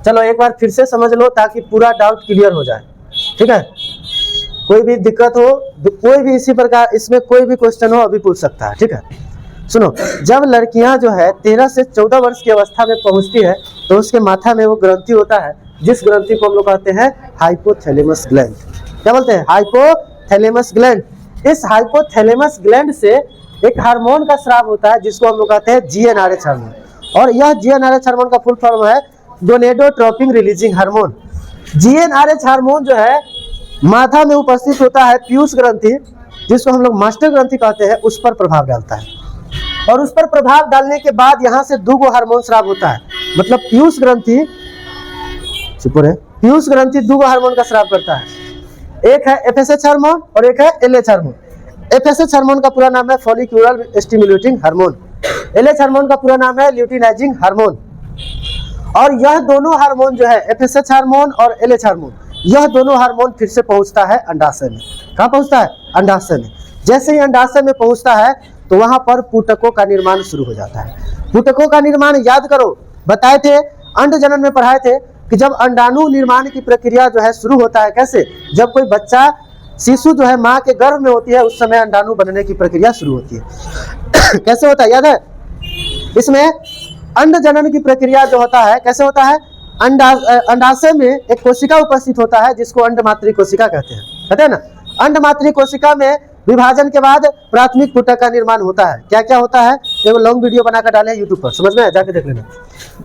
चलो एक बार फिर से समझ लो ताकि पूरा डाउट क्लियर हो जाए, ठीक है। कोई भी दिक्कत हो, कोई भी इसी प्रकार इसमें कोई भी क्वेश्चन हो अभी पूछ सकता है, ठीक है। सुनो, जब लड़कियां जो है 13 से 14 वर्ष की अवस्था में पहुंचती है तो उसके माथा में वो ग्रंथि होता है, जिस ग्रंथि को हम लोग कहते हैं हाइपोथैलेमस ग्लैंड। क्या बोलते हैं? Hypothalamus gland. इस हाइपोथैलेमस ग्लैंड से एक हार्मोन का स्राव होता है जिसको हम लोग कहते हैं GnRH हार्मोन, और यह GnRH हार्मोन का फुल फॉर्म है gonadotropin releasing hormone. GnRH hormone जो है माथा में उपस्थित होता है पीयूष ग्रंथि, जिसको हम लोग मास्टर ग्रंथि कहते हैं, उस पर प्रभाव डालता है, और उस पर प्रभाव डालने के बाद यहाँ से 2 हार्मोन स्राव होता है। मतलब पीयूष ग्रंथि 2 हार्मोन का स्राव करता है, एक है FSH हार्मोन और एक है LH हार्मोन। FSH हार्मोन का पूरा नाम है follicular stimulating hormone, LH hormone का पूरा नाम है ल्यूटिनाइजिंग हार्मोन। और यह दोनों हार्मोन जो है FSH हार्मोन और LH हार्मोन, यह दोनों हार्मोन फिर से पहुंचता है अंडाशय में। कहाँ पहुंचता है? अंडाशय में। जैसे ही अंडाशय में पहुंचता है तो वहां पर पुटकों का निर्माण शुरू हो जाता है। पुटकों का निर्माण याद करो, बताए थे अंड जनन में, पढ़ाए थे कि जब अंडाणु निर्माण की प्रक्रिया जो है शुरू होता है, कैसे? जब कोई बच्चा शिशु जो है माँ के गर्भ में होती है उस समय अंडाणु बनने की प्रक्रिया शुरू होती है। कैसे होता है याद है? इसमें अंड जनन की प्रक्रिया जो होता है कैसे होता है? अंडाशय में एक कोशिका उपस्थित होता है जिसको अंडमात्री कोशिका कहते हैं ना। अंडमात्री कोशिका में विभाजन के बाद प्राथमिक पुटक का निर्माण होता है। क्या क्या होता है? देखो लॉन्ग वीडियो बनाकर डाले यूट्यूब पर, समझ में जाके देख लेना।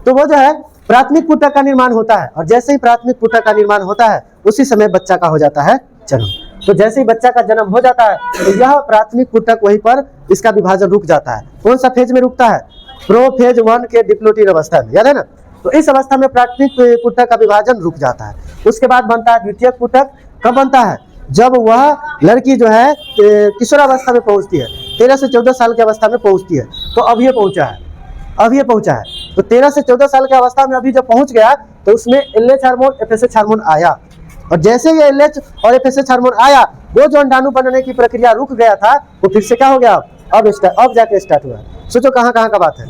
तो वो जो है प्राथमिक पुटक का निर्माण होता है, और जैसे ही प्राथमिक पुटक का निर्माण होता है उसी समय बच्चा का हो जाता है जन्म। तो जैसे ही बच्चा का जन्म हो जाता है तो यह प्राथमिक पुटक वहीं पर इसका विभाजन रुक जाता है। कौन सा फेज में रुकता है? प्रोफेज 1 के डिप्लोटिन अवस्था में, याद है ना। तो इस अवस्था में प्राथमिक पुटक का विभाजन रुक जाता है। उसके बाद बनता है द्वितीयक पुटक। कब बनता है? जब वह लड़की जो है किशोरावस्था में पहुंचती है, 13 से 14 साल की अवस्था में पहुंचती है। तो अब ये पहुंचा है, तो 13 से 14 साल की अवस्था में अभी जब पहुंच गया तो उसमें LH हार्मोन FSH हार्मोन आया, और जैसे ही LH और FSH हार्मोन आया, वो जो अंडाणु बनने की प्रक्रिया रुक गया था वो फिर से क्या हो गया? अब जाके स्टार्ट हुआ। सोचो कहाँ का बात है,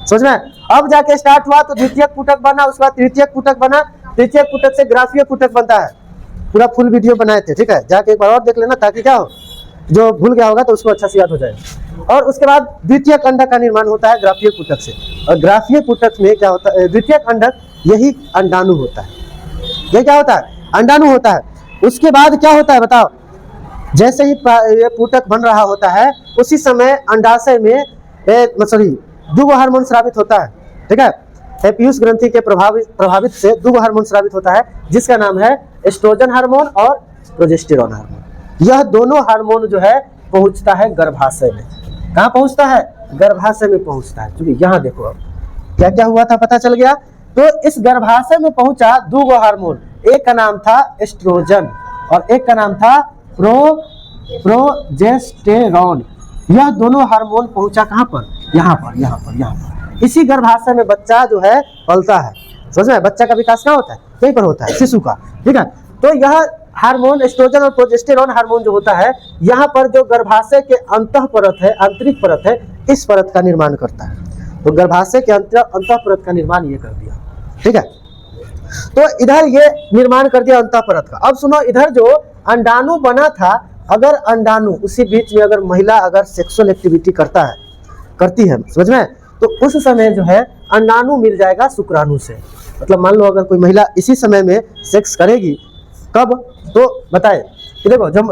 समझ में? अब जाके स्टार्ट हुआ तो द्वितीयक पुटक बना, उसके बाद तृतीयक पुटक बना, तृतीयक पुटक से ग्राफीय पुटक बनता है। पूरा फुल वीडियो बनाए थे, ठीक है, जाके एक बार और देख लेना ताकि क्या हो, जो भूल गया होगा तो उसको अच्छा से याद हो जाए। और उसके बाद द्वितीयक अंडक का निर्माण होता है ग्राफीय पुटक से, और ग्राफीय पुटक में क्या होता है? द्वितीयक अंडक यही अंडाणु होता है। ये क्या होता है? अंडाणु होता है। उसके बाद क्या होता है बताओ? जैसे ही ये पुटक बन रहा होता है उसी समय अंडाशय में 2 हार्मोन स्रावित होता है, ठीक है। पीयूष ग्रंथि के प्रभावित से 2 हार्मोन स्रावित होता है जिसका नाम है एस्ट्रोजन हार्मोन और प्रोजेस्टेरॉन हार्मोन। यह दोनों हार्मोन जो है पहुंचता है गर्भाशय में। कहाँ पहुंचता है? गर्भाशय में पहुंचता है। क्योंकि यहाँ देखो अब क्या क्या हुआ था पता चल गया। तो इस गर्भाशय में पहुंचा 2 हार्मोन, एक का नाम था एस्ट्रोजन और एक का नाम था प्रोजेस्टेरॉन। यह दोनों हार्मोन पहुंचा कहाँ पर? यहाँ पर। इसी गर्भाशय में बच्चा जो है पलता है। समझ में? बच्चा का विकास कहाँ होता है? यहीं पर होता है, शिशु का, ठीक है। तो यह हार्मोन एस्ट्रोजन और प्रोजेस्टेरॉन हार्मोन जो होता है यहाँ पर जो गर्भाशय के अंतः परत है, आंतरिक परत है, इस परत का निर्माण करता है। तो गर्भाशय के अंतः परत का निर्माण ये कर दिया, ठीक है। तो इधर ये निर्माण कर दिया अंतः परत का। अब सुनो, इधर जो अंडाणु बना था, अगर अंडाणु उसी बीच में अगर महिला अगर सेक्सुअल एक्टिविटी करती है, समझ में, तो उस समय जो है अंडाणु मिल जाएगा शुक्राणु से। मतलब मान लो अगर कोई महिला इसी समय में सेक्स करेगी, कब? तो बताए कि देखो जब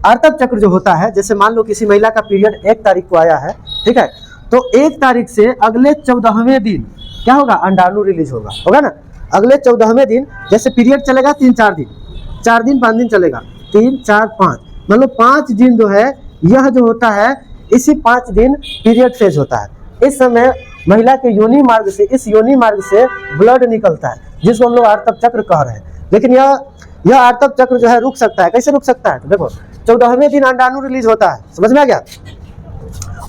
आर्तव चक्र जो होता है, जैसे मान लो किसी महिला का पीरियड 1 तारीख को आया है, ठीक है, तो 1 तारीख से अगले 14वें दिन क्या होगा? अंडाणु रिलीज होगा ना। अगले 14वें दिन जैसे पीरियड चलेगा 3-4 दिन, 4 दिन 5 दिन चलेगा, 3 4 5, मतलब 5 दिन जो है यह जो होता है, इसी 5 दिन पीरियड फेज होता है। इस समय महिला के योनि मार्ग से, इस योनि मार्ग से ब्लड निकलता है, जिसको हम लोग आर्तव चक्र कह रहे हैं। लेकिन यह आर्तव चक्र जो है रुक सकता है। कैसे रुक सकता है? तो देखो 14वें दिन अंडाणु रिलीज होता है, समझ में आ गया।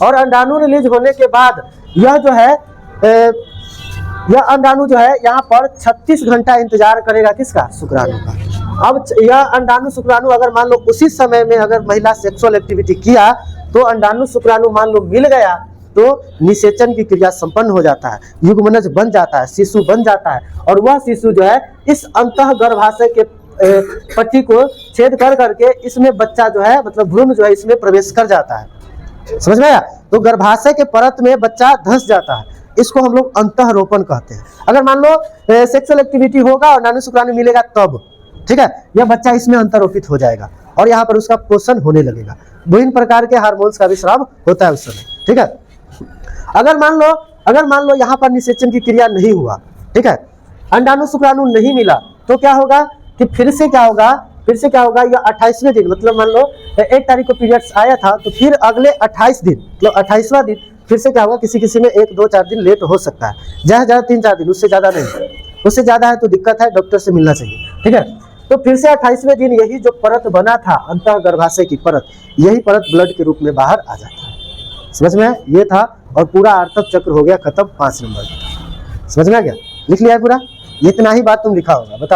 और अंडाणु रिलीज होने के बाद यह जो है यह अंडाणु जो है यहाँ पर 36 घंटा इंतजार करेगा, किसका? शुक्राणु का। अब यह अंडाणु शुक्राणु अगर मान लो उसी समय में अगर महिला सेक्सुअल एक्टिविटी किया तो अंडाणु शुक्राणु मान लो मिल गया, तो निषेचन की क्रिया संपन्न हो जाता है, युग्मनज बन जाता है, शिशु बन जाता है, और वह शिशु जो है इस अंतः गर्भाशय के पट्टी को छेद कर करके इसमें बच्चा जो है मतलब भ्रूण जो है इसमें प्रवेश कर जाता है। समझ में आया? तो गर्भाशय के परत में बच्चा धंस जाता है, इसको हम लोग अंतःरोपण कहते हैं। अगर मान लो सेक्सुअल एक्टिविटी होगा और नानी शुक्राणु मिलेगा तब, ठीक है, यह बच्चा इसमें अंतरोपित हो जाएगा और यहाँ पर उसका पोषण होने लगेगा। विभिन्न प्रकार के हार्मोन्स का भी स्राव होता है उस समय, ठीक है। अगर मान लो यहाँ पर निषेचन की क्रिया नहीं हुआ, ठीक है, अंडाणु शुक्राणु नहीं मिला, तो क्या होगा कि फिर से क्या होगा, यह 28वें दिन, मतलब मान लो 1 तारीख को पीरियड्स आया था तो फिर अगले 28 दिन मतलब 28वां दिन फिर से क्या होगा, किसी में 1, 2, 4 दिन लेट हो सकता है, ज़्यादा 3-4 दिन, उससे ज़्यादा नहीं। उससे ज़्यादा है तो दिक्कत है, डॉक्टर से मिलना चाहिए, ठीक है। तो फिर से 28वें दिन यही जो परत बना था अंतः गर्भाशय की परत, यही परत ब्लड के रूप में बाहर आ जाता है। समझ में? ये था और पूरा आर्तव चक्र हो गया खत्म 5 नंबर। समझ में आ गया? लिख लिया है पूरा? इतना ही बात तुम लिखा होगा, बताओ।